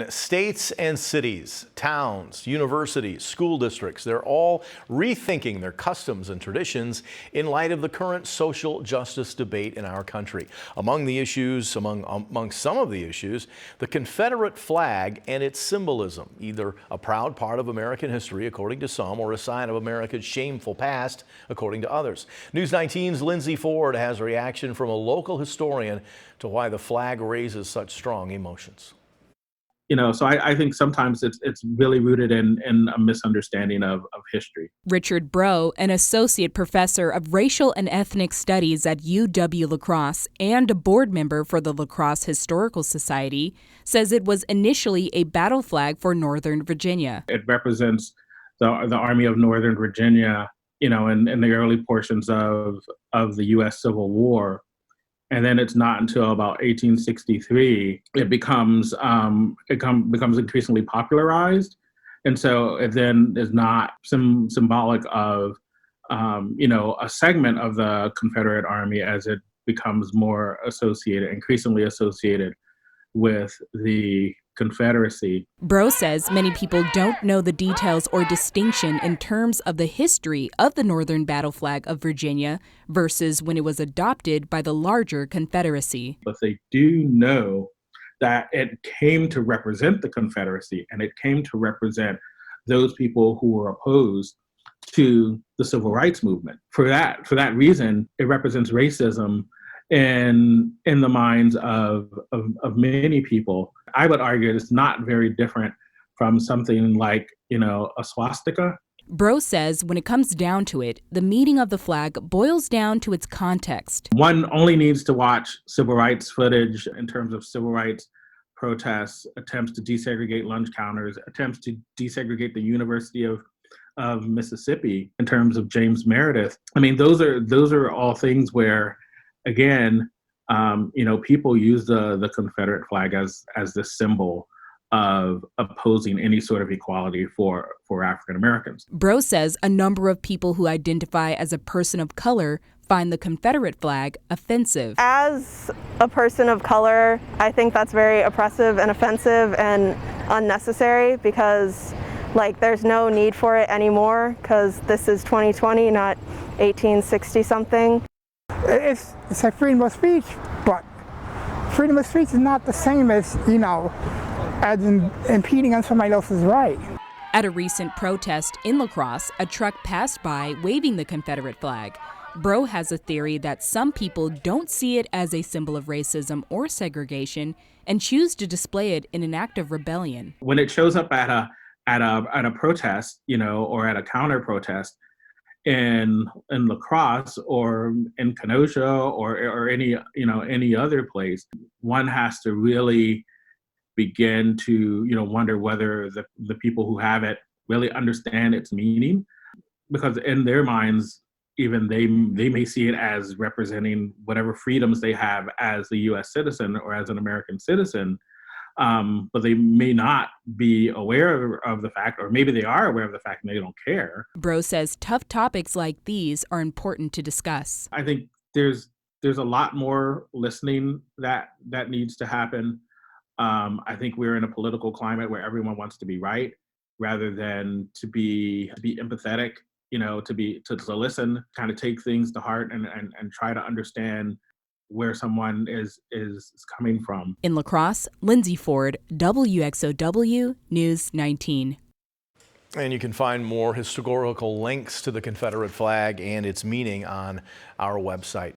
States and cities, towns, universities, school districts, they're all rethinking their customs and traditions in light of the current social justice debate in our country. Among some of the issues, the Confederate flag and its symbolism, either a proud part of American history, according to some, or a sign of America's shameful past, according to others. News 19's Lindsay Ford has a reaction from a local historian to why the flag raises such strong emotions. So I think sometimes it's really rooted in a misunderstanding of history. Richard Breaux, an associate professor of racial and ethnic studies at UW-La Crosse and a board member for the La Crosse Historical Society, says it was initially a battle flag for Northern Virginia. It represents the Army of Northern Virginia, in the early portions of the U.S. Civil War. And then it's not until about 1863 it becomes increasingly popularized, and so it then is not symbolic of a segment of the Confederate Army as it becomes more increasingly associated with the Confederacy. Breaux says many people don't know the details or distinction in terms of the history of the Northern battle flag of Virginia versus when it was adopted by the larger Confederacy. But they do know that it came to represent the Confederacy, and it came to represent those people who were opposed to the Civil Rights Movement. For that reason, it represents racism in the minds of many people. I would argue it's not very different from something like, a swastika. Breaux says when it comes down to it, the meaning of the flag boils down to its context. One only needs to watch civil rights footage in terms of civil rights protests, attempts to desegregate lunch counters, attempts to desegregate the University of Mississippi in terms of James Meredith. I mean, those are all things where, again, people use the Confederate flag as the symbol of opposing any sort of equality for African Americans. Breaux says a number of people who identify as a person of color find the Confederate flag offensive. As a person of color, I think that's very oppressive and offensive and unnecessary because, there's no need for it anymore because this is 2020, not 1860 something. It's like freedom of speech, but freedom of speech is not the same as, as impeding on somebody else's right. At a recent protest in La Crosse, a truck passed by waving the Confederate flag. Breaux has a theory that some people don't see it as a symbol of racism or segregation and choose to display it in an act of rebellion. When it shows up at a protest, or at a counter protest, in La Crosse or in Kenosha or any other place, one has to really begin to wonder whether the people who have it really understand its meaning, because in their minds even they may see it as representing whatever freedoms they have as a U.S. citizen or as an American citizen. But they may not be aware of the fact, or maybe they are aware of the fact and they don't care. Breaux says tough topics like these are important to discuss. I think there's a lot more listening that needs to happen. I think we're in a political climate where everyone wants to be right rather than to be empathetic, to listen, kind of take things to heart and try to understand where someone is coming from. In La Crosse, Lindsay Ford, WXOW News 19. And you can find more historical links to the Confederate flag and its meaning on our website.